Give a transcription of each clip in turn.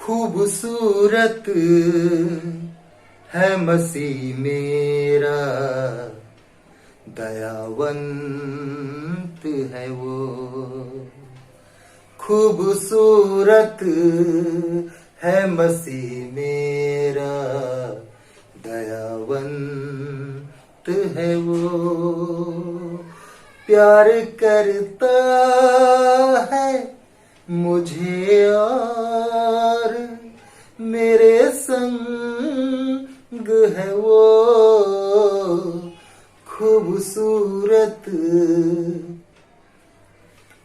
खूबसूरत है मसीह मेरा, दयावंत है वो। खूबसूरत है मसीह मेरा, दयावंत है वो। प्यार करता है मुझे और मेरे संग है वो। खूबसूरत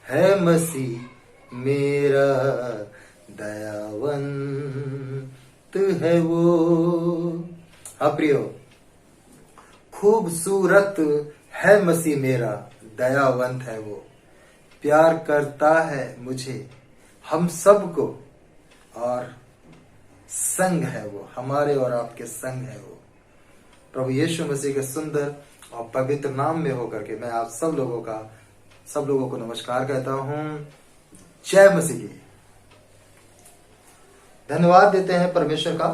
है मसीह मेरा, दयावंत है वो। हाँ प्रियो, खूबसूरत है मसीह मेरा, दयावंत है वो। प्यार करता है मुझे, हम सबको, और संग है वो, हमारे और आपके संग है वो। प्रभु यीशु मसीह के सुंदर और पवित्र नाम में होकर के मैं आप सब लोगों को नमस्कार कहता हूं। जय मसीह की। धन्यवाद देते हैं परमेश्वर का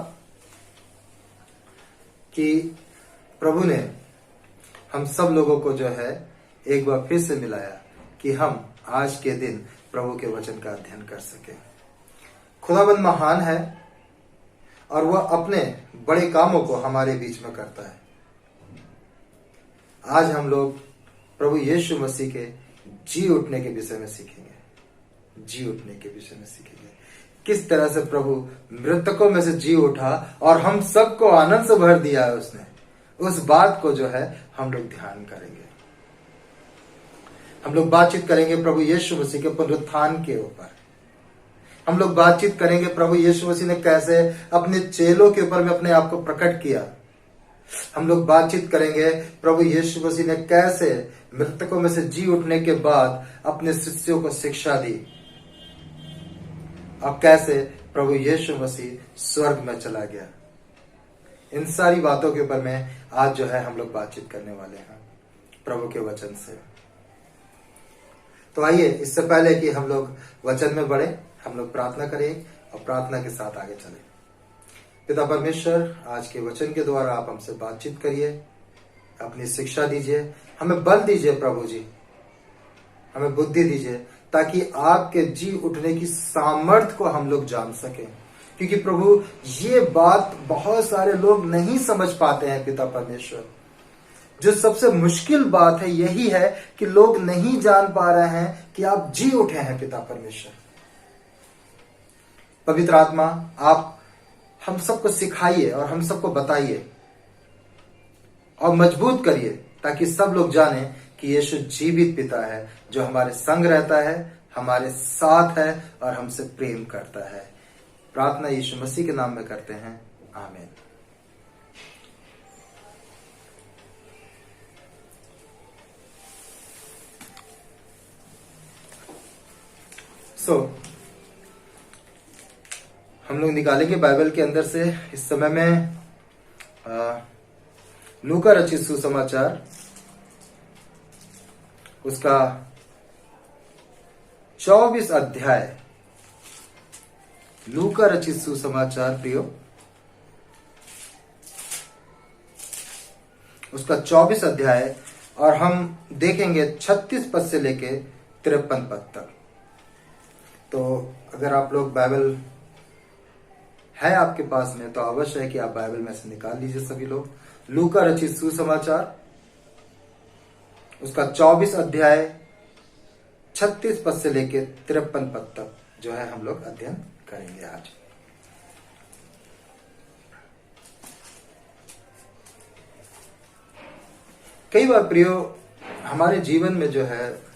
कि प्रभु ने हम सब लोगों को जो है एक बार फिर से मिलाया कि हम आज के दिन प्रभु के वचन का अध्ययन कर सके। खुदाबंद महान है और वह अपने बड़े कामों को हमारे बीच में करता है। आज हम लोग प्रभु यीशु मसीह के जी उठने के विषय में सीखेंगे। जी उठने के विषय में सीखेंगे किस तरह से प्रभु मृतकों में से जी उठा और हम सबको आनंद से भर दिया है उसने। उस बात को जो है हम लोग ध्यान करेंगे। हम लोग बातचीत करेंगे प्रभु यीशु मसीह के पुनरुत्थान के ऊपर। हम लोग बातचीत करेंगे प्रभु यीशु मसीह ने कैसे अपने चेलों के ऊपर में अपने आप को प्रकट किया। हम लोग बातचीत करेंगे प्रभु यीशु मसीह ने कैसे मृतकों में से जी उठने के बाद अपने शिष्यों को शिक्षा दी और कैसे प्रभु यीशु मसीह स्वर्ग में चला गया। इन सारी बातों के ऊपर में आज जो है हम लोग बातचीत करने वाले हैं प्रभु के वचन से। तो आइए, इससे पहले कि हम लोग वचन में बढ़े, हम लोग प्रार्थना करें और प्रार्थना के साथ आगे चलें। पिता परमेश्वर, आज के वचन के द्वारा आप हमसे बातचीत करिए, अपनी शिक्षा दीजिए, हमें बल दीजिए प्रभु जी, हमें बुद्धि दीजिए ताकि आपके जी उठने की सामर्थ्य को हम लोग जान सकें। क्योंकि प्रभु ये बात बहुत सारे लोग नहीं समझ पाते हैं पिता परमेश्वर। जो सबसे मुश्किल बात है यही है कि लोग नहीं जान पा रहे हैं कि आप जी उठे हैं पिता परमेश्वर। पवित्र आत्मा, आप हम सबको सिखाइए और हम सबको बताइए और मजबूत करिए ताकि सब लोग जाने कि यीशु जीवित पिता है जो हमारे संग रहता है, हमारे साथ है और हमसे प्रेम करता है। प्रार्थना यीशु मसीह के नाम में करते हैं, आमीन। हम लोग निकालेंगे बाइबल के अंदर से इस समय में लूका रचित सुसमाचार, उसका 24 अध्याय। लूका रचित सुसमाचार प्रियो, उसका 24 अध्याय और हम देखेंगे 36 पद से लेके 53 पद तक। तो अगर आप लोग बाइबल है आपके पास में तो अवश्य है कि आप बाइबल में से निकाल लीजिए सभी लोग। लूका रचित सुसमाचार, उसका 24 अध्याय 36 पद से लेके 53 पद तक जो है हम लोग अध्ययन करेंगे आज। कई बार प्रियो हमारे जीवन में जो है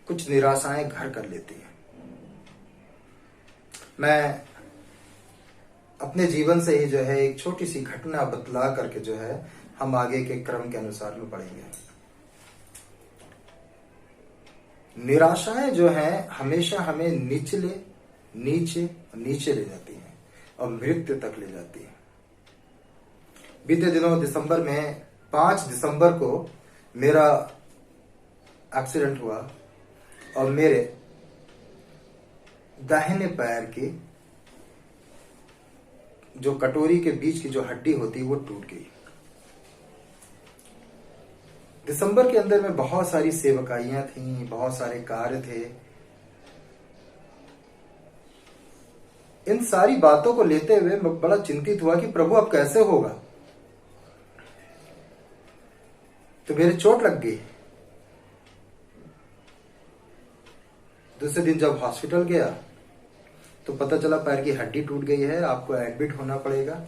कुछ निराशाएं घर कर लेती हैं। मैं अपने जीवन से ही जो है एक छोटी सी घटना बतला करके जो है हम आगे के क्रम के अनुसार में बढ़ेंगे। निराशाएं जो हैं हमेशा हमें नीचे ले जाती हैं और मृत्यु तक ले जाती हैं। बीते दिनों दिसंबर में 5 दिसंबर को मेरा एक्सीडेंट हुआ और मेरे दाहिने पैर की जो कटोरी के बीच की जो हड्डी होती वो टूट गई। दिसंबर के अंदर में बहुत सारी सेवकाइयां थी, बहुत सारे कार्य थे। इन सारी बातों को लेते हुए मैं बड़ा चिंतित हुआ कि प्रभु अब कैसे होगा। तो मेरे चोट लग गई। दूसरे दिन जब हॉस्पिटल गया तो पता चला पैर की हड्डी टूट गई है, आपको एडमिट होना पड़ेगा,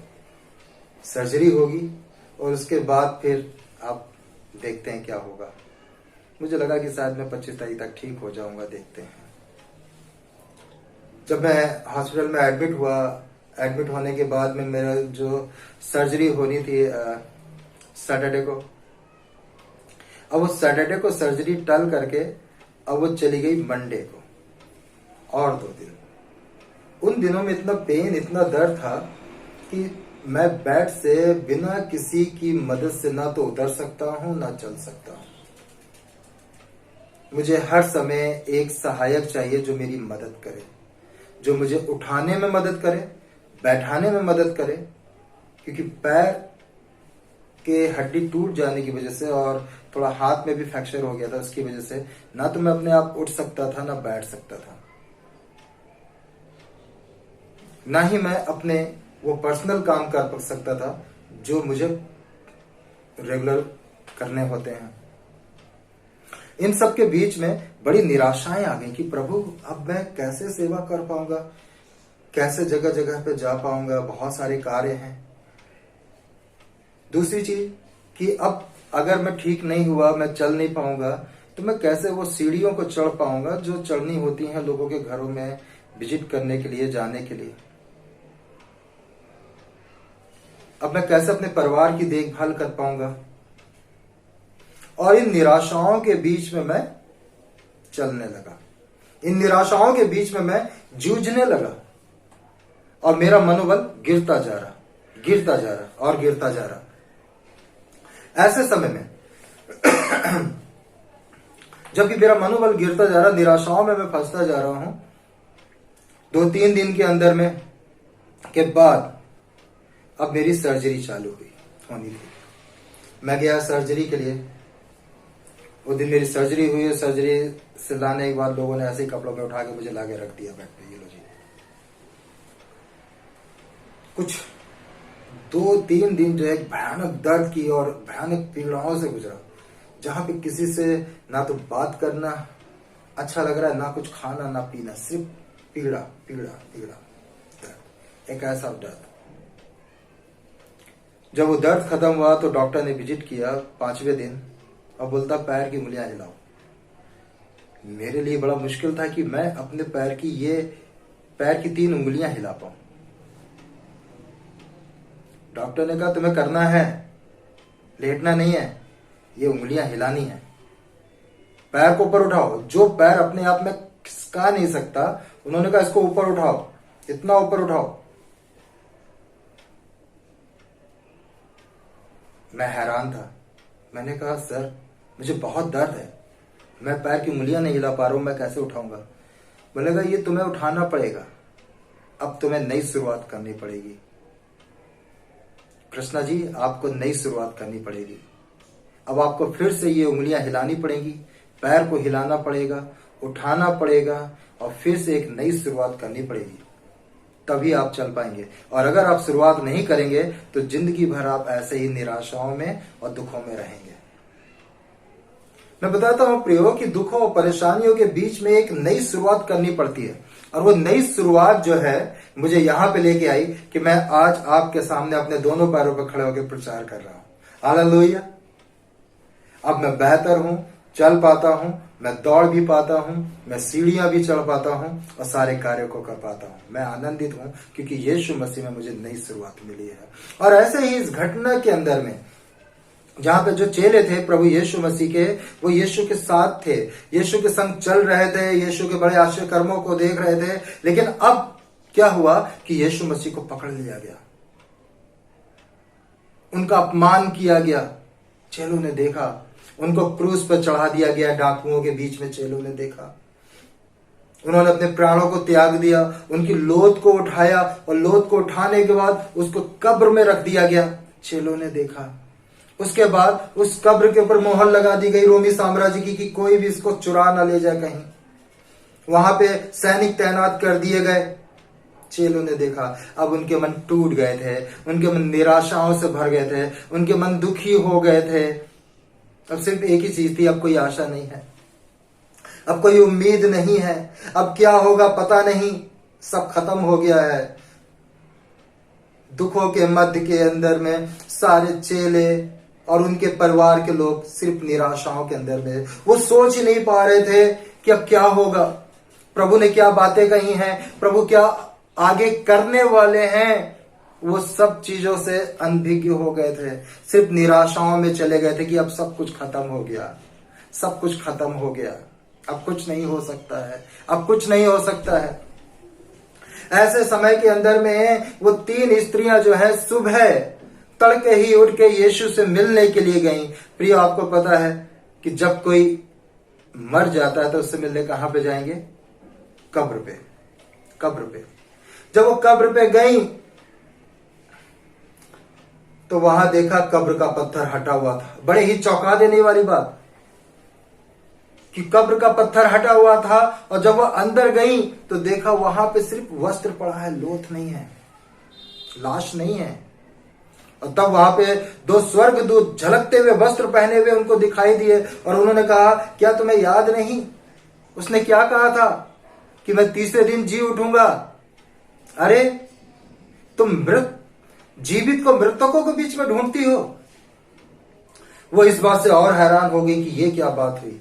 सर्जरी होगी और उसके बाद फिर आप देखते हैं क्या होगा। मुझे लगा कि शायद मैं 25 तारीख तक ठीक हो जाऊंगा, देखते हैं। जब मैं हॉस्पिटल में एडमिट हुआ, एडमिट होने के बाद में मेरा जो सर्जरी होनी थी सैटरडे को, अब वो सैटरडे को सर्जरी टल करके अब वो चली गई मंडे को, और 2 दिन। उन दिनों में इतना पेन, इतना दर्द था कि मैं बेड से बिना किसी की मदद से ना तो उतर सकता हूं ना चल सकता हूं। मुझे हर समय एक सहायक चाहिए जो मेरी मदद करे, जो मुझे उठाने में मदद करे, बैठाने में मदद करे, क्योंकि पैर के हड्डी टूट जाने की वजह से और थोड़ा हाथ में भी फ्रैक्चर हो गया था, उसकी वजह से ना तो मैं अपने आप उठ सकता था ना बैठ सकता था, ना ही मैं अपने वो पर्सनल काम कर सकता था जो मुझे रेगुलर करने होते हैं। इन सब के बीच में बड़ी निराशाएं आ गई कि प्रभु अब मैं कैसे सेवा कर पाऊंगा, कैसे जगह जगह पे जा पाऊंगा, बहुत सारे कार्य हैं। दूसरी चीज कि अब अगर मैं ठीक नहीं हुआ, मैं चल नहीं पाऊंगा, तो मैं कैसे वो सीढ़ियों को चढ़ पाऊंगा जो चढ़नी होती हैं लोगों के घरों में विजिट करने के लिए, जाने के लिए। अब मैं कैसे अपने परिवार की देखभाल कर पाऊंगा। और इन निराशाओं के बीच में मैं चलने लगा, इन निराशाओं के बीच में मैं जूझने लगा और मेरा मनोबल गिरता जा रहा, गिरता जा रहा और गिरता जा रहा। ऐसे समय में जबकि मेरा मनोबल गिरता जा रहा, निराशाओं में मैं फंसता जा रहा हूं, 2-3 दिन के अंदर में के बाद अब मेरी सर्जरी चालू होनी थी। मैं गया सर्जरी के लिए। उस दिन मेरी सर्जरी हुई। सर्जरी से लाने के बाद लोगों ने ऐसे ही कपड़ों में उठा के मुझे लाके रख दिया बेड पे, ये लो जी। कुछ 2-3 दिन जो है भयानक दर्द की और भयानक पीड़ाओं से गुजरा, जहां पे किसी से ना तो बात करना अच्छा लग रहा है, ना कुछ खाना ना पीना, सिर्फ पीड़ा पीड़ा पीड़ा, दर्द, एक ऐसा दर्द। जब वो दर्द खत्म हुआ तो डॉक्टर ने विजिट किया 5वें दिन और बोलता पैर की उंगलियां हिलाओ। मेरे लिए बड़ा मुश्किल था कि मैं अपने पैर की 3 उंगलियां हिला पाऊं। डॉक्टर ने कहा तुम्हें करना है, लेटना नहीं है, ये उंगलियां हिलानी है। पैर को ऊपर उठाओ। जो पैर अपने आप में खिसका नहीं सकता, उन्होंने कहा इसको ऊपर उठाओ, इतना ऊपर उठाओ। मैं हैरान था। मैंने कहा सर मुझे बहुत दर्द है, मैं पैर की उंगलियां नहीं हिला पा रहा हूं, मैं कैसे उठाऊंगा। बोलेगा ये तुम्हें उठाना पड़ेगा, अब तुम्हें नई शुरुआत करनी पड़ेगी। कृष्णा जी आपको नई शुरुआत करनी पड़ेगी। अब आपको फिर से ये उंगलियां हिलानी पड़ेगी, पैर को हिलाना पड़ेगा, उठाना पड़ेगा और फिर से एक नई शुरुआत करनी पड़ेगी, तभी आप चल पाएंगे। और अगर आप शुरुआत नहीं करेंगे तो जिंदगी भर आप ऐसे ही निराशाओं में और दुखों में रहेंगे। मैं बताता हूं प्रियो कि दुखों और परेशानियों के बीच में एक नई शुरुआत करनी पड़ती है, और वो नई शुरुआत जो है मुझे यहां पे लेके आई कि मैं आज आपके सामने अपने दोनों पैरों पर खड़े होकर प्रचार कर रहा हूं। हालेलुया। अब मैं बेहतर हूं, चल पाता हूं, मैं दौड़ भी पाता हूं, मैं सीढ़ियां भी चढ़ पाता हूं और सारे कार्यों को कर पाता हूं। मैं आनंदित हूं क्योंकि यीशु मसीह में मुझे नई शुरुआत मिली है। और ऐसे ही इस घटना के अंदर में जहां पे जो चेले थे प्रभु यीशु मसीह के, वो यीशु के साथ थे, यीशु के संग चल रहे थे, यीशु के बड़े आश्चर्य कर्मों को देख रहे थे। लेकिन अब क्या हुआ कि यीशु मसीह को पकड़ लिया गया, उनका अपमान किया गया। चेलों ने देखा, उनको क्रूस पर चढ़ा दिया गया, डाकुओं के बीच में चेलों ने देखा। उन्होंने अपने प्राणों को त्याग दिया, उनकी लोथ को उठाया और लोथ को उठाने के बाद उसको कब्र में रख दिया गया। चेलों ने देखा। उसके बाद उस कब्र के ऊपर मोहर लगा दी गई रोमी साम्राज्य की कि कोई भी इसको चुरा ना ले जाए कहीं। वहां पे सैनिक तैनात कर दिए गए। चेलों ने देखा। अब उनके मन टूट गए थे, उनके मन निराशाओं से भर गए थे, उनके मन दुखी हो गए थे। अब सिर्फ एक ही चीज थी, अब कोई आशा नहीं है, अब कोई उम्मीद नहीं है, अब क्या होगा पता नहीं, सब खत्म हो गया है। दुखों के मध्य के अंदर में सारे चेले और उनके परिवार के लोग सिर्फ निराशाओं के अंदर में, वो सोच ही नहीं पा रहे थे कि अब क्या होगा, प्रभु ने क्या बातें कही हैं, प्रभु क्या आगे करने वाले हैं। वो सब चीजों से अनभिज्ञ हो गए थे, सिर्फ निराशाओं में चले गए थे कि अब सब कुछ खत्म हो गया, सब कुछ खत्म हो गया, अब कुछ नहीं हो सकता है, अब कुछ नहीं हो सकता है। ऐसे समय के अंदर में वो 3 स्त्रियां जो है सुबह तड़के ही उठ के यीशु से मिलने के लिए गईं। प्रिय, आपको पता है कि जब कोई मर जाता है तो उससे मिलने कहां पे जाएंगे? कब्र पे। कब्र पे जब वो कब्र पे गई तो वहां देखा कब्र का पत्थर हटा हुआ था। बड़े ही चौंका देने वाली बात कि कब्र का पत्थर हटा हुआ था, और जब वह अंदर गई तो देखा वहां पे सिर्फ वस्त्र पड़ा है, लोथ नहीं है, लाश नहीं है। और तब वहां पे 2 स्वर्गदूत झलकते हुए वस्त्र पहने हुए उनको दिखाई दिए और उन्होंने कहा, क्या तुम्हें याद नहीं उसने क्या कहा था कि मैं तीसरे दिन जी उठूंगा? अरे तुम जीवित को मृतकों के बीच में ढूंढती हो। वो इस बात से और हैरान हो गई कि ये क्या बात हुई।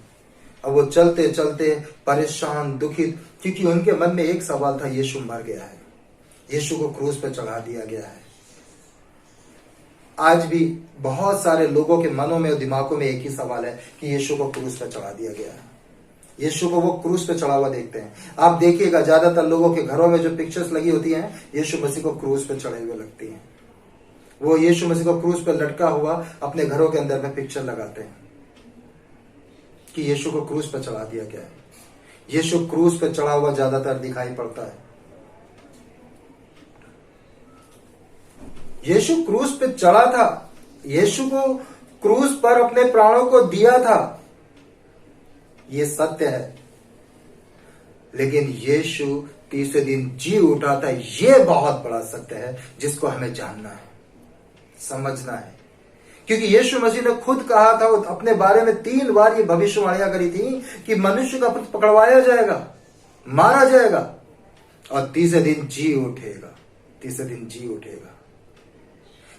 अब वो चलते चलते परेशान, दुखित, क्योंकि उनके मन में एक सवाल था, यीशु मर गया है, यीशु को क्रूस पे चढ़ा दिया गया है। आज भी बहुत सारे लोगों के मनों में और दिमागों में एक ही सवाल है कि यीशु को क्रूस पे चढ़ा दिया गया है। यीशु को वो क्रूस पे चढ़ा हुआ देखते हैं। आप देखिएगा ज्यादातर लोगों के घरों में जो पिक्चर्स लगी होती हैं, यीशु मसीह को क्रूस पे चढ़े हुए लगती हैं। वो यीशु मसीह को क्रूस पे लटका हुआ अपने घरों के अंदर में पिक्चर लगाते हैं कि यीशु को क्रूस पे चढ़ा दिया गया है। यीशु क्रूस पे चढ़ा हुआ ज्यादातर दिखाई पड़ता है। यीशु क्रूस पे चढ़ा था, यीशु को क्रूस पर अपने प्राणों को दिया था, ये सत्य है। लेकिन यीशु तीसरे दिन जी उठा था, ये बहुत बड़ा सत्य है जिसको हमें जानना है, समझना है। क्योंकि यीशु मसीह ने खुद कहा था, अपने बारे में 3 बार ये भविष्यवाणियां करी थी कि मनुष्य का पुत्र पकड़वाया जाएगा, मारा जाएगा और तीसरे दिन जी उठेगा, तीसरे दिन जी उठेगा।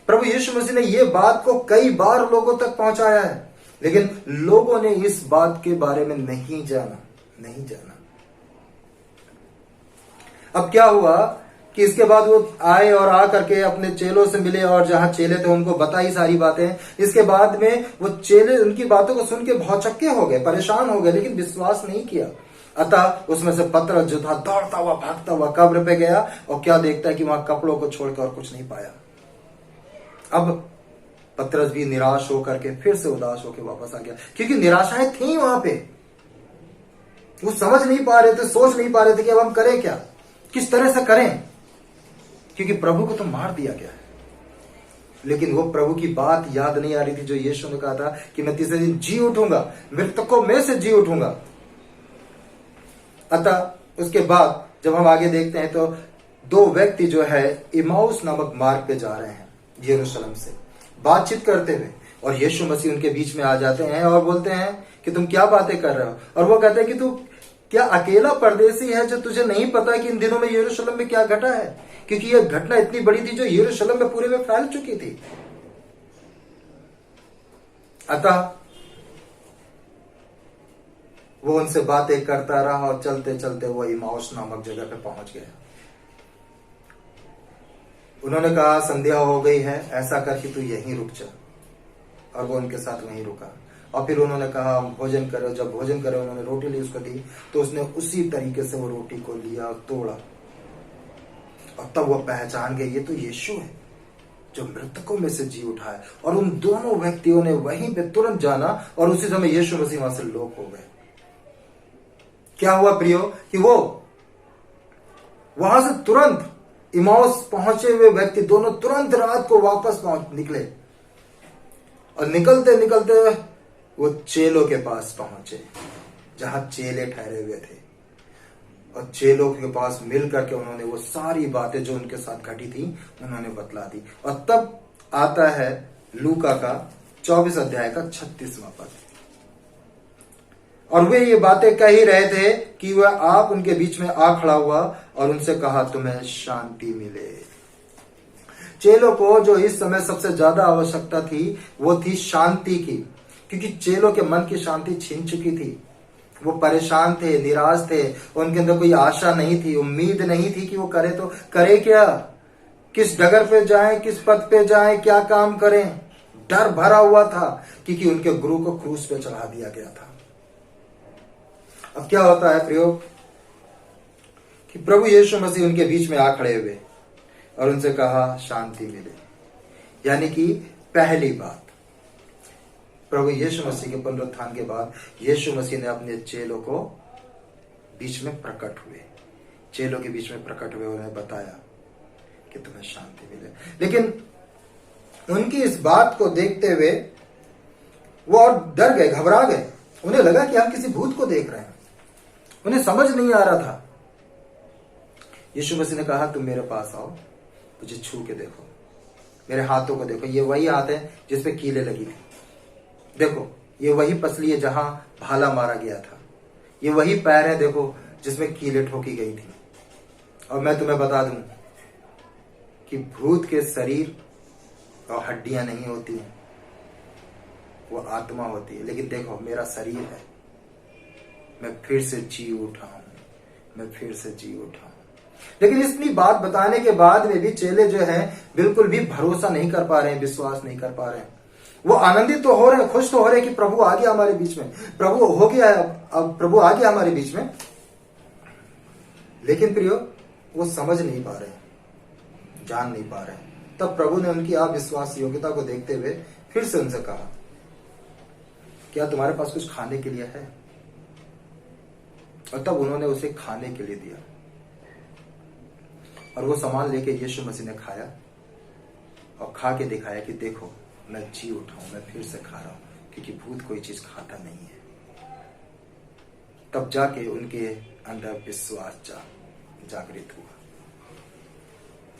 प्रभु यीशु मसीह ने ये बात को कई बार लोगों तक पहुंचाया है, लेकिन लोगों ने इस बात के बारे में नहीं जाना। अब क्या हुआ कि इसके बाद वो आए और आ करके अपने चेलों से मिले, और जहां चेले थे उनको बताई सारी बातें। इसके बाद में वो चेले उनकी बातों को सुन के भौचक्के हो गए, परेशान हो गए, लेकिन विश्वास नहीं किया। अतः उसमें से पतरस जो था दौड़ता हुआ भागता हुआ कब्र पे गया, और क्या देखता है कि वहां कपड़ों को छोड़कर और कुछ नहीं पाया। अब पतरस भी निराश होकर के फिर से उदास होकर वापस आ गया, क्योंकि निराशाएं थी वहां पे। वो समझ नहीं पा रहे थे, सोच नहीं पा रहे थे कि अब हम करें क्या, किस तरह से करें, क्योंकि प्रभु को तो मार दिया गया है। लेकिन वो प्रभु की बात याद नहीं आ रही थी जो यीशु ने कहा था कि मैं तीसरे दिन जी उठूंगा, मृतकों में से जी उठूंगा। अतः उसके बाद जब हम आगे देखते हैं तो 2 व्यक्ति जो है इमाउस नामक मार्ग पे जा रहे हैं यरूशलेम से, बातचीत करते हुए, और यीशु मसीह उनके बीच में आ जाते हैं और बोलते हैं कि तुम क्या बातें कर रहे हो। और वो कहते हैं कि तू क्या अकेला परदेसी है जो तुझे नहीं पता कि इन दिनों में यरूशलेम में क्या घटा है, क्योंकि यह घटना इतनी बड़ी थी जो यरूशलेम में पूरे में फैल चुकी थी। अतः वो उनसे बातें करता रहा और चलते चलते वो इमाउस नामक जगह पे पहुंच गया। उन्होंने कहा संध्या हो गई है, ऐसा करके तू यहीं रुक जा, और वो उनके साथ वहीं रुका। और फिर उन्होंने कहा भोजन करो। जब भोजन करे उन्होंने रोटी ली, उसको दी, तो उसने उसी तरीके से वो रोटी को लिया, तोड़ा, और तब वो पहचान गए ये तो यीशु है जो मृतकों में से जी उठा है। और उन दोनों व्यक्तियों ने वहीं पे तुरंत जाना, और उसी समय यीशु मसीह वहां से लोप हो गए। क्या हुआ प्रियो कि वो वहां से तुरंत इमाउस पहुंचे हुए व्यक्ति दोनों तुरंत रात को वापस निकले, और निकलते निकलते वो चेलों के पास पहुंचे जहां चेले ठहरे हुए थे, और चेलों के पास मिल करके उन्होंने वो सारी बातें जो उनके साथ घटी थी उन्होंने बतला दी। और तब आता है लूका का 24 अध्याय का 36वां पद, और वे ये बातें कह ही रहे थे कि वह आप उनके बीच में आ खड़ा हुआ और उनसे कहा, तुम्हें शांति मिले। चेलों को जो इस समय सबसे ज्यादा आवश्यकता थी वो थी शांति की, क्योंकि चेलों के मन की शांति छीन चुकी थी। वो परेशान थे, निराश थे, उनके अंदर कोई आशा नहीं थी, उम्मीद नहीं थी कि वो करे तो करे क्या, किस डगर पे जाएं, किस पद पे जाएं, क्या काम करें। डर भरा हुआ था क्योंकि उनके गुरु को क्रूस पे चढ़ा दिया गया था। अब क्या होता है प्रयोग कि प्रभु यीशु मसीह उनके बीच में आ खड़े हुए और उनसे कहा, शांति मिले। यानी कि पहली बात, प्रभु यीशु मसीह के पुनरुत्थान के बाद यीशु मसीह ने अपने चेलों को बीच में प्रकट हुए, चेलों के बीच में प्रकट हुए, उन्हें बताया कि तुम्हें शांति मिले। लेकिन उनकी इस बात को देखते हुए वो और डर गए, घबरा गए। उन्हें लगा कि हम किसी भूत को देख रहे हैं, उन्हें समझ नहीं आ रहा था। यीशु मसीह ने कहा, तुम मेरे पास आओ, मुझे छू के देखो, मेरे हाथों को देखो, ये वही हाथ है जिसपे कीले लगी थी, देखो ये वही पसली है जहां भाला मारा गया था, ये वही पैर है देखो जिसमें कीले ठोकी गई थी। और मैं तुम्हें बता दूं कि भूत के शरीर और हड्डियां नहीं होती हैं, वो आत्मा होती है। लेकिन देखो मेरा शरीर है, मैं फिर से जी उठा हूं, मैं फिर से जी उठा हूं। लेकिन इतनी बात बताने के बाद में भी चेले जो हैं बिल्कुल भी भरोसा नहीं कर पा रहे हैं, विश्वास नहीं कर पा रहे हैं। वो आनंदित तो हो रहे हैं, खुश तो हो रहे हैं कि प्रभु आ गया हमारे बीच में, प्रभु हो गया है, अब प्रभु आ गया हमारे बीच में। लेकिन प्रियो वो समझ नहीं पा रहे, जान नहीं पा रहे। तब प्रभु ने उनकी अविश्वास योग्यता को देखते हुए फिर से उनसे कहा, क्या तुम्हारे पास कुछ खाने के लिए है? और तब उन्होंने उसे खाने के लिए दिया, और वो सामान लेके यीशु मसीह ने खाया और खा के दिखाया कि देखो मैं जी उठा हूं, मैं फिर से खा रहा हूं, क्योंकि भूत कोई चीज खाता नहीं है। तब जाके उनके अंदर विश्वास जागृत हुआ।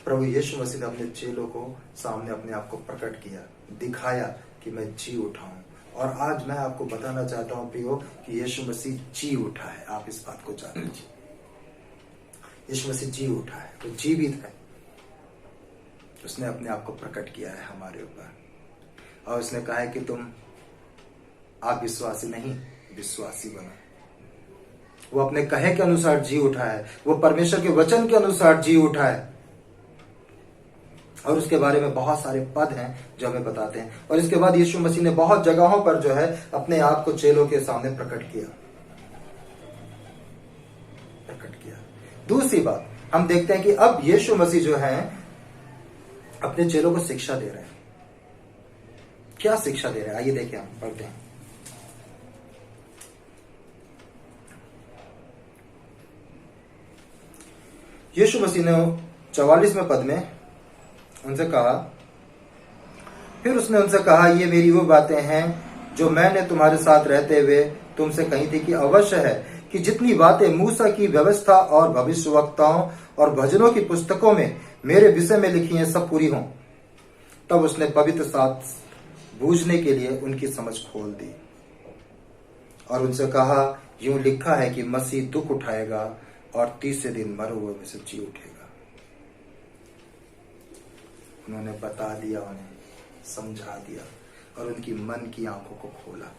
प्रभु यीशु मसीह ने अपने चेलों को सामने अपने आप को प्रकट किया, दिखाया कि मैं जी उठा हूं। और आज मैं आपको बताना चाहता हूं प्रियो कि यीशु मसीह जी उठा है। आप इस बात को जान लीजिए, यीशु मसीह जी उठा है, वो जीवित है। उसने अपने आप को प्रकट किया है हमारे ऊपर, और उसने कहा है कि तुम आप विश्वासी नहीं, विश्वासी बनो। वो अपने कहे के अनुसार जी उठा है, वो परमेश्वर के वचन के अनुसार जी उठा है। और उसके बारे में बहुत सारे पद हैं जो हमें बताते हैं। और इसके बाद यीशु मसीह ने बहुत जगहों पर जो है अपने आप को चेलों के सामने प्रकट किया। दूसरी बात हम देखते हैं कि अब यीशु मसीह जो है अपने चेलों को शिक्षा दे रहे हैं। क्या शिक्षा दे रहे हैं, आइए देखें, हम पढ़ते हैं। यीशु मसीह ने 44वें पद में उनसे कहा, फिर उसने उनसे कहा, ये मेरी वो बातें हैं जो मैंने तुम्हारे साथ रहते हुए तुमसे कही थी कि अवश्य है कि जितनी बातें मूसा की व्यवस्था और भविष्यवक्ताओं और भजनों की पुस्तकों में मेरे विषय में लिखी हैं सब पूरी हों। तब उसने पवित्र शास्त्र बूझने के लिए उनकी समझ खोल दी और उनसे कहा, यूं लिखा है कि मसीह दुख उठाएगा और तीसरे दिन मरे हुए में से जी उठेगा। उन्होंने बता दिया, उन्हें समझा दिया और उनकी मन की आंखों को खोला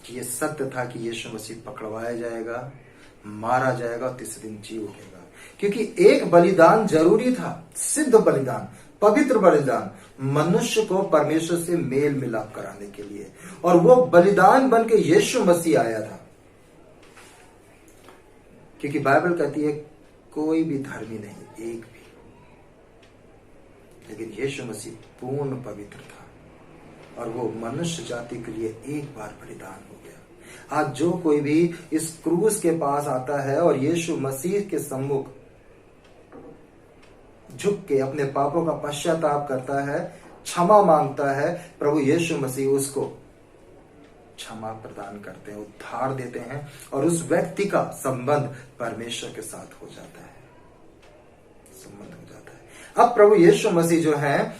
कि ये सत्य था कि यीशु मसीह पकड़वाया जाएगा, मारा जाएगा और तीसरे दिन जी उठेगा। क्योंकि एक बलिदान जरूरी था, सिद्ध बलिदान, पवित्र बलिदान, मनुष्य को परमेश्वर से मेल मिलाप कराने के लिए, और वो बलिदान बन के यीशु मसीह आया था। क्योंकि बाइबल कहती है कोई भी धर्मी नहीं, एक भी, लेकिन यीशु मसीह पूर्ण पवित्र था और वो मनुष्य जाति के लिए एक बार बलिदान हो गया। आज जो कोई भी इस क्रूस के पास आता है और यीशु मसीह के सम्मुख झुक के अपने पापों का पश्चाताप करता है, क्षमा मांगता है, प्रभु यीशु मसीह उसको क्षमा प्रदान करते हैं, उद्धार देते हैं और उस व्यक्ति का संबंध परमेश्वर के साथ हो जाता है, संबंध हो जाता है। अब प्रभु यीशु मसीह जो है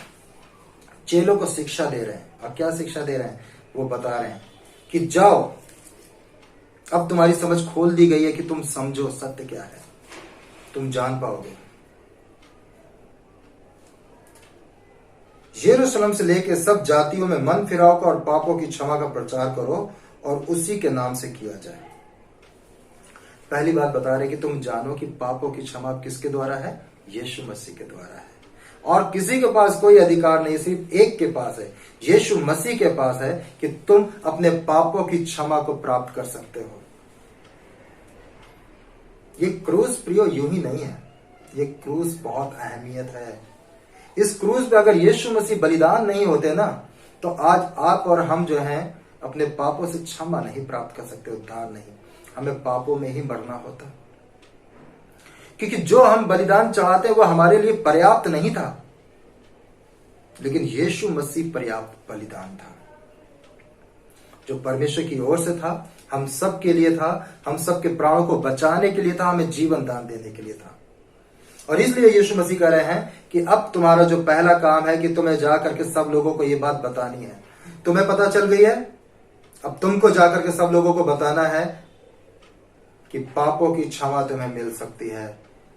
चेलों को शिक्षा दे रहे हैं। अब क्या शिक्षा दे रहे हैं? वो बता रहे हैं कि जाओ, अब तुम्हारी समझ खोल दी गई है कि तुम समझो सत्य क्या है, तुम जान पाओगे। यरूशलेम से लेकर सब जातियों में मन फिराव का और पापों की क्षमा का प्रचार करो और उसी के नाम से किया जाए। पहली बात बता रहे कि तुम जानो कि पापों की क्षमा किसके द्वारा है? यीशु मसीह के द्वारा है, और किसी के पास कोई अधिकार नहीं, सिर्फ एक के पास है, यीशु मसीह के पास है कि तुम अपने पापों की क्षमा को प्राप्त कर सकते हो। ये क्रूस प्रियो यूं ही नहीं है, ये क्रूस बहुत अहमियत है। इस क्रूस पे अगर यीशु मसीह बलिदान नहीं होते ना, तो आज आप और हम जो हैं अपने पापों से क्षमा नहीं प्राप्त कर सकते, उद्धार नहीं, हमें पापों में ही मरना होता। क्योंकि जो हम बलिदान चढ़ाते वो हमारे लिए पर्याप्त नहीं था, लेकिन यीशु मसीह पर्याप्त बलिदान था, जो परमेश्वर की ओर से था, हम सब के लिए था, हम सब के प्राणों को बचाने के लिए था, हमें जीवन दान देने के लिए था। और इसलिए यीशु मसीह कह रहे हैं कि अब तुम्हारा जो पहला काम है कि तुम्हें जाकर के सब लोगों को ये बात बतानी है। तुम्हें पता चल गई है, अब तुमको जाकर के सब लोगों को बताना है कि पापों की क्षमा तुम्हें मिल सकती है।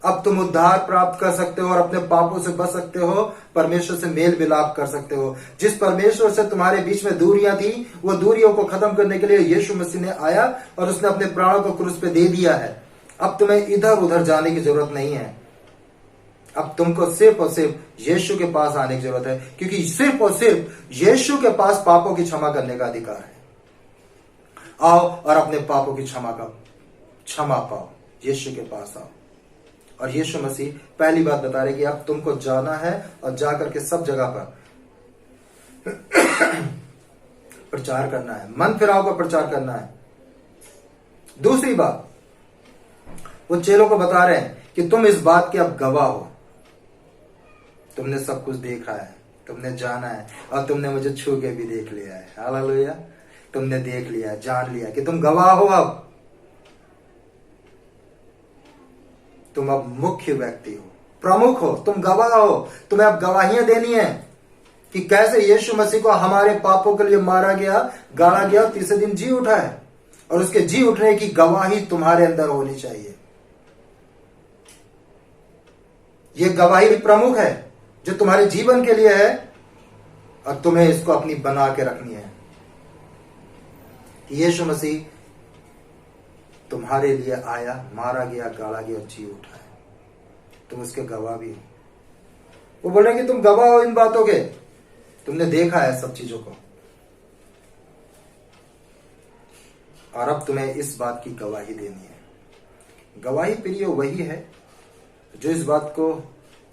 अब तुम उद्धार प्राप्त कर सकते हो और अपने पापों से बच सकते हो, परमेश्वर से मेल मिलाप कर सकते हो। जिस परमेश्वर से तुम्हारे बीच में दूरियां थी, वो दूरियों को खत्म करने के लिए यीशु मसीह ने आया और उसने अपने प्राणों को क्रूस पे दे दिया है। अब तुम्हें इधर उधर जाने की जरूरत नहीं है, अब तुमको सिर्फ और सिर्फ यीशु के पास आने की जरूरत है, क्योंकि सिर्फ और सिर्फ यीशु के पास पापों की क्षमा करने का अधिकार है। आओ और अपने पापों की क्षमा पाओ, यीशु के पास आओ। और यीशु मसीह पहली बात बता रहे कि अब तुमको जाना है और जाकर के सब जगह पर प्रचार करना है, मन फिराव का प्रचार करना है। दूसरी बात, वो चेलों को बता रहे हैं कि तुम इस बात के अब गवाह हो। तुमने सब कुछ देखा है, तुमने जाना है और तुमने मुझे छू के भी देख लिया है। हालेलुया, तुमने देख लिया, जान लिया कि तुम गवाह हो। अब तुम अब मुख्य व्यक्ति हो, प्रमुख हो, तुम गवाह हो। तुम्हें अब गवाहियां देनी है कि कैसे यीशु मसीह को हमारे पापों के लिए मारा गया, गाड़ा गया, तीसरे दिन जी उठा है, और उसके जी उठने की गवाही तुम्हारे अंदर होनी चाहिए। यह गवाही प्रमुख है जो तुम्हारे जीवन के लिए है, और तुम्हें इसको अपनी बना के रखनी है कि यीशु मसीह तुम्हारे लिए आया, मारा गया, गाड़ा गया और जी उठा है। तुम उसके गवाह भी हो। वो बोल रहे हैं कि तुम गवाह हो इन बातों के, तुमने देखा है सब चीजों को, और अब तुम्हें इस बात की गवाही देनी है। गवाही प्रिय वही है जो इस बात को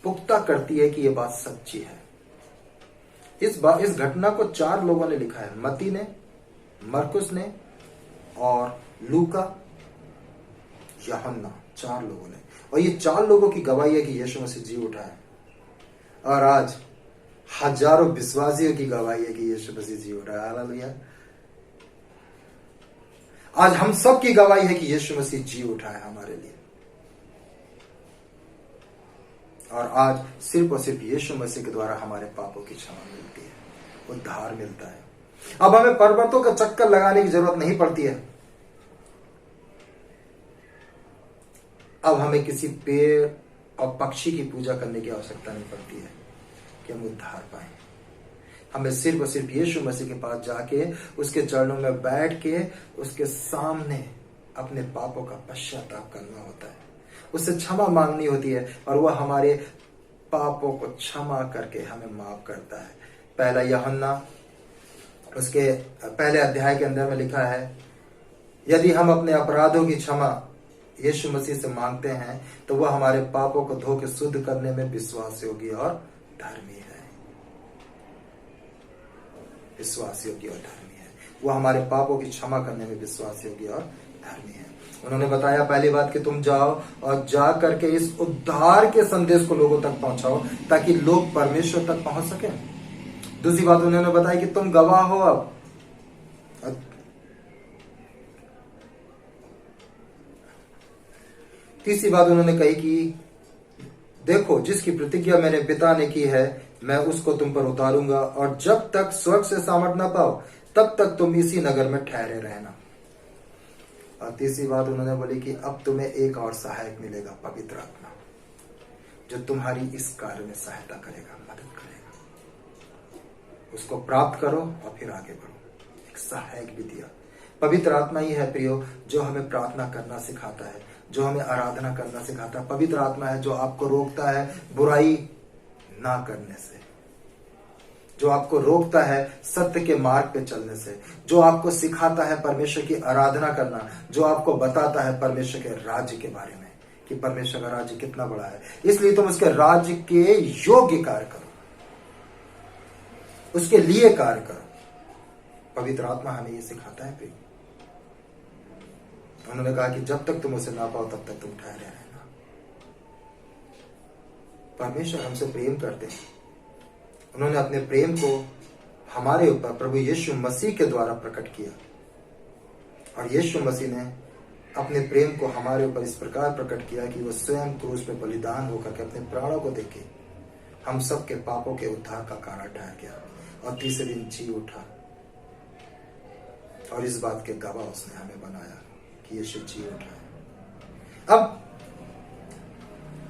पुख्ता करती है कि यह बात सच्ची है। इस घटना को 4 लोगों ने लिखा है, मत्ती ने, मरकुस ने और लूका, यूहन्ना, 4 लोगों ने। और ये 4 लोगों की गवाही है कि यीशु मसीह जी उठा है। और आज हजारों विश्वासियों की गवाही है कि यीशु मसीह जी उठा है। हालेलुया। आज हम सब की गवाही है कि यीशु मसीह जी उठा है हमारे लिए। और आज सिर्फ और सिर्फ यीशु मसीह के द्वारा हमारे पापों की क्षमा मिलती है, उद्धार मिलता है। अब हमें पर्वतों का चक्कर लगाने की जरूरत नहीं पड़ती है। अब हमें किसी पेड़ और पक्षी की पूजा करने की आवश्यकता नहीं पड़ती है कि हम उद्धार पाएं। हमें सिर्फ और सिर्फ यीशु मसीह के पास जाके, उसके चरणों में बैठ के, उसके सामने अपने पापों का पश्चाताप करना होता है, उससे क्षमा मांगनी होती है, और वह हमारे पापों को क्षमा करके हमें माफ करता है। पहला यूहन्ना उसके पहले अध्याय के अंदर में लिखा है, यदि हम अपने अपराधों की क्षमा यीशु मसीह से मांगते हैं तो वह हमारे पापों को धो के शुद्ध करने में विश्वास योग्य और धर्मी है। विश्वास योग्य और धर्मी है। वो हमारे पापों की क्षमा करने में विश्वास योग्य और धर्मी है। उन्होंने बताया पहली बात कि तुम जाओ और जा करके इस उद्धार के संदेश को लोगों तक पहुंचाओ ताकि लोग परमेश्वर तक पहुंच सके। दूसरी बात उन्होंने बताई कि तुम गवाह हो। अब तीसरी बात उन्होंने कही कि देखो, जिसकी प्रतिज्ञा मेरे पिता ने की है मैं उसको तुम पर उतारूंगा, और जब तक स्वर्ग से सामर्थ न पाओ तब तक तुम इसी नगर में ठहरे रहना। और तीसरी बात उन्होंने बोली कि अब तुम्हें एक और सहायक मिलेगा, पवित्र आत्मा, जो तुम्हारी इस कार्य में सहायता करेगा, मदद करेगा। उसको प्राप्त करो और फिर आगे बढ़ो। एक सहायक भी दिया। पवित्र आत्मा ही है प्रियो, जो हमें प्रार्थना करना सिखाता है, जो हमें आराधना करना सिखाता है। पवित्र आत्मा है जो आपको रोकता है बुराई ना करने से, जो आपको रोकता है सत्य के मार्ग पे चलने से, जो आपको सिखाता है परमेश्वर की आराधना करना, जो आपको बताता है परमेश्वर के राज्य के बारे में कि परमेश्वर का राज्य कितना बड़ा है। इसलिए तुम उसके राज्य के योग्य कार्य करो, उसके लिए कार्य करो। पवित्र आत्मा हमें ये सिखाता है प्रिय। उन्होंने कहा कि जब तक तुम उसे ना पाओ तब तक तुम ठहरे रहना। परमेश्वर हमसे प्रेम करते हैं। उन्होंने अपने प्रेम को हमारे ऊपर प्रभु यीशु मसीह के द्वारा प्रकट किया, और यीशु मसीह ने अपने प्रेम को हमारे ऊपर इस प्रकार प्रकट किया कि वो स्वयं क्रूस पे बलिदान होकर के अपने प्राणों को देके हम सब के पापों के उद्धार का कारण ठहर गया, और तीसरे दिन जी उठा, और इस बात के गवाह उसने हमें बनाया कि यीशु जी उठा है। अब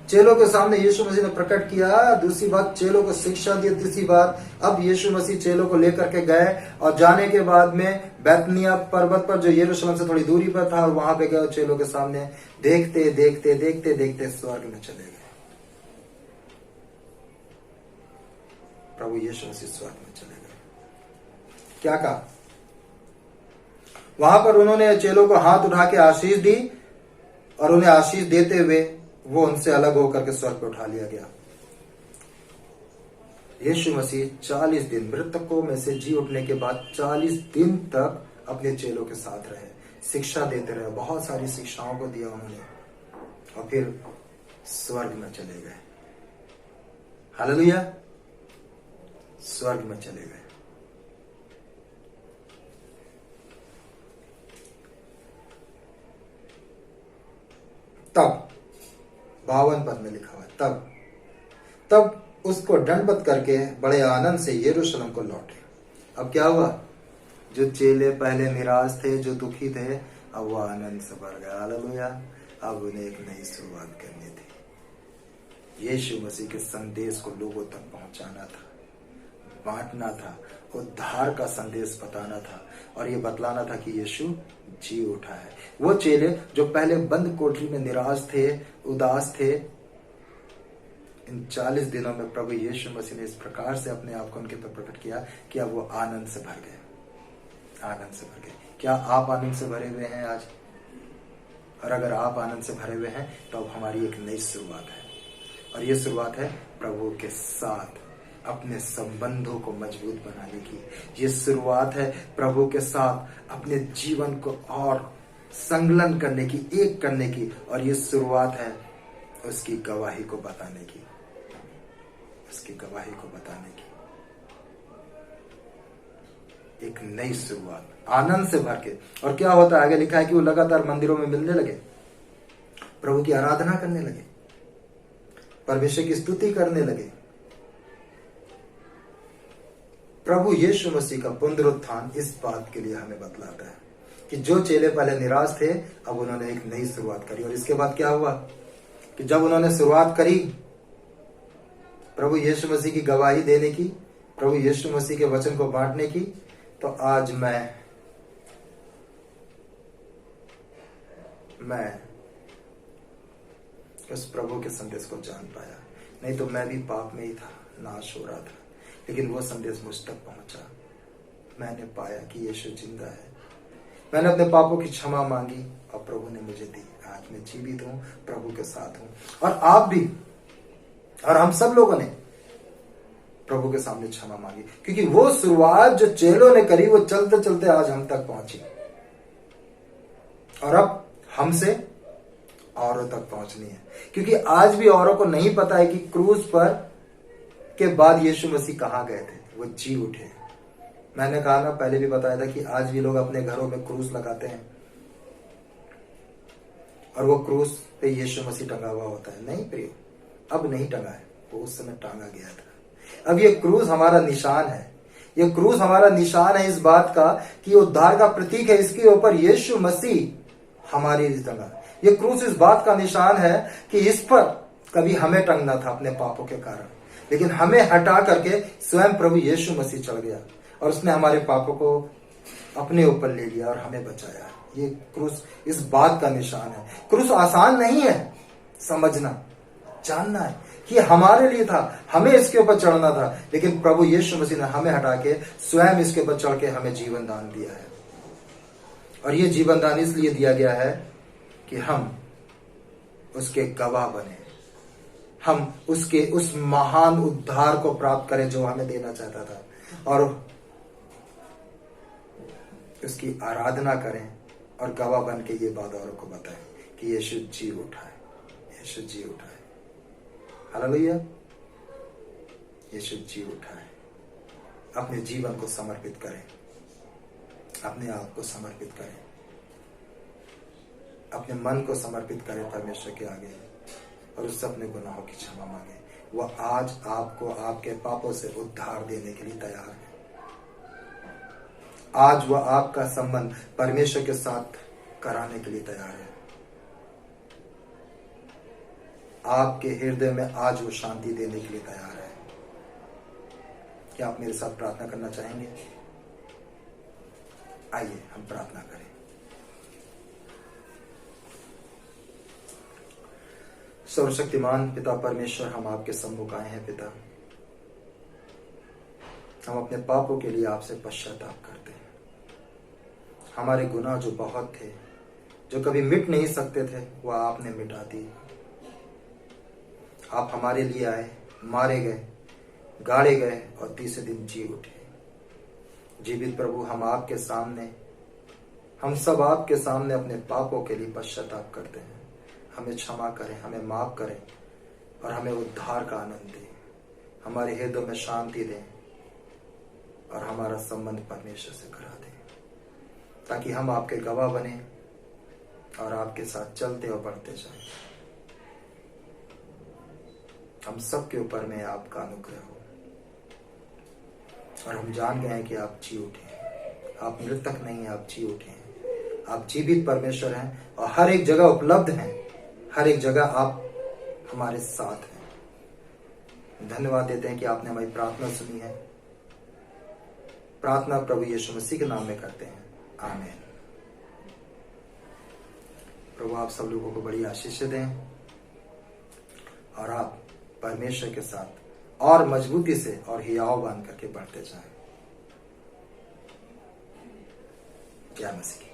चेलों के सामने यीशु मसीह ने प्रकट किया। दूसरी बात, चेलों को शिक्षा दी। तीसरी बात, अब यीशु मसीह चेलों को लेकर के गए, और जाने के बाद में बैतनिया पर्वत पर जो यरूशलेम से थोड़ी दूरी पर था, और वहां पे गए चेलों के सामने। देखते देखते देखते देखते स्वर्ग में चले गए। प्रभु यीशु मसीह स्वर्ग में चले गए। क्या कहा? वहां पर उन्होंने चेलों को हाथ उठा के आशीष दी, और उन्हें आशीष देते हुए वो उनसे अलग होकर के स्वर्ग पर उठा लिया गया। यीशु मसीह 40 दिन मृतकों में से जी उठने के बाद 40 दिन तक अपने चेलों के साथ रहे, शिक्षा देते रहे। बहुत सारी शिक्षाओं को दिया उन्होंने, और फिर स्वर्ग में चले गए। हालेलुया, स्वर्ग में चले गए। तब 52 पद में लिखा हुआ है, तब उसको दंडवत करके बड़े आनंद से यरूशलेम को लौटे। अब क्या हुआ? जो चेले पहले निराश थे, जो दुखी थे, अब वो आनंद से भर गए। हालेलुया। अब उन्हें एक नई शुरुआत करनी थी। यीशु मसीह के संदेश को लोगों तक पहुंचाना था, बांटना था, उद्धार का संदेश बताना था, और ये बतलाना था कि यीशु जी उठा है। वो चेले जो पहले बंद कोठरी में निराश थे, उदास थे, इन 40 दिनों में प्रभु यीशु मसीह ने इस प्रकार से अपने आप को उनके पर प्रकट किया कि अब वो आनंद से भर गए, आनंद से भर गए। क्या आप आनंद से भरे हुए हैं आज? और अगर आप आनंद से भरे हुए हैं तो अब हमारी एक नई शुरुआत है, और ये शुरुआत है प्रभु के साथ अपने संबंधों को मजबूत बनाने की। ये शुरुआत है प्रभु के साथ अपने जीवन को और संलग्न करने की, एक करने की, और ये शुरुआत है उसकी गवाही को बताने की, उसकी गवाही को बताने की। एक नई शुरुआत आनंद से भर के। और क्या होता है? आगे लिखा है कि वो लगातार मंदिरों में मिलने लगे, प्रभु की आराधना करने लगे, परमेश्वर की स्तुति करने लगे। प्रभु यीशु मसीह का पुनरुत्थान इस बात के लिए हमें बतलाता है कि जो चेले पहले निराश थे, अब उन्होंने एक नई शुरुआत करी। और इसके बाद क्या हुआ कि जब उन्होंने शुरुआत करी प्रभु यीशु मसीह की गवाही देने की, प्रभु यीशु मसीह के वचन को बांटने की, तो आज मैं उस प्रभु के संदेश को जान पाया। नहीं तो मैं भी पाप में ही था, नाश हो रहा था, लेकिन वो संदेश मुझ तक पहुंचा। मैंने पाया कि यीशु जिंदा है। मैंने अपने पापों की क्षमा मांगी और प्रभु ने मुझे दी। आज मैं जीवित हूं, प्रभु के साथ हूं। और आप भी, और हम सब लोगों ने प्रभु के सामने क्षमा मांगी, क्योंकि वो शुरुआत जो चेलों ने करी वो चलते चलते आज हम तक पहुंची, और अब हमसे औरों तक पहुंचनी है। क्योंकि आज भी औरों को नहीं पता है कि क्रूज पर के बाद यीशु मसीह कहां गए थे, वो जी उठे। मैंने कहा ना, पहले भी बताया था कि आज भी लोग अपने घरों में क्रूज लगाते हैं और वो क्रूज पे यीशु मसीह टंगा हुआ होता है। नहीं प्रियो, अब नहीं टंगा है, वो उस समय टांगा गया था। अब ये क्रूज हमारा निशान है, ये क्रूज हमारा निशान है इस बात का कि उद्धार का प्रतीक है, इसके ऊपर यीशु मसीह हमारे लिए टंगा। ये क्रूज इस बात का निशान है कि इस पर कभी हमें टंगना था अपने पापों के कारण, लेकिन हमें हटा करके स्वयं प्रभु यीशु मसीह चढ़ गया और उसने हमारे पापों को अपने ऊपर ले लिया और हमें बचाया। ये क्रूस इस बात का निशान है। क्रूस आसान नहीं है समझना, जानना है कि हमारे लिए था, हमें इसके ऊपर चढ़ना था, लेकिन प्रभु यीशु मसीह ने हमें हटा के स्वयं इसके ऊपर चढ़ के हमें जीवन दान दिया है। और ये जीवन दान इसलिए दिया गया है कि हम उसके गवाह बने, हम उसके उस महान उद्धार को प्राप्त करें जो हमें देना चाहता था, और उसकी आराधना करें और गवाह बन के ये बात औरों को बताएं कि यीशु जी उठा है, यीशु जी उठा है। हालेलुया, यीशु जी उठा है। अपने जीवन को समर्पित करें, अपने आप को समर्पित करें, अपने मन को समर्पित करें परमेश्वर के आगे और उससे अपने गुनाहों की क्षमा मांगे। वह आज आपको आपके पापों से उद्धार देने के लिए तैयार है। आज वह आपका संबंध परमेश्वर के साथ कराने के लिए तैयार है। आपके हृदय में आज वो शांति देने के लिए तैयार है। क्या आप मेरे साथ प्रार्थना करना चाहेंगे? आइए हम प्रार्थना करें। सर्वशक्तिमान पिता परमेश्वर, हम आपके सम्मुख आए हैं पिता। हम अपने पापों के लिए आपसे पश्चाताप करते हैं। हमारे गुनाह जो बहुत थे, जो कभी मिट नहीं सकते थे, वह आपने मिटा दी। आप हमारे लिए आए, मारे गए, गाड़े गए और तीसरे दिन जी उठे। जीवित प्रभु, हम आपके सामने, हम सब आपके सामने अपने पापों के लिए पश्चाताप करते हैं। हमें क्षमा करें, हमें माफ करें और हमें उद्धार का आनंद दें। हमारे हृदय में शांति दें और हमारा संबंध परमेश्वर से करा दें, ताकि हम आपके गवाह बने और आपके साथ चलते और बढ़ते जाएं। हम सबके ऊपर में आपका अनुग्रह हो और हम जान गए हैं कि आप जी उठे हैं। आप मृतक नहीं हैं, आप जी उठे हैं। आप जीवित परमेश्वर हैं और हर एक जगह उपलब्ध हैं। हर एक जगह आप हमारे साथ हैं। धन्यवाद देते हैं कि आपने हमारी प्रार्थना सुनी है। प्रार्थना प्रभु यीशु मसीह के नाम में करते हैं, आमीन। प्रभु आप सब लोगों को बड़ी आशीष दें और आप परमेश्वर के साथ और मजबूती से और हियाव बन करके बढ़ते जाएं। जय मसीह।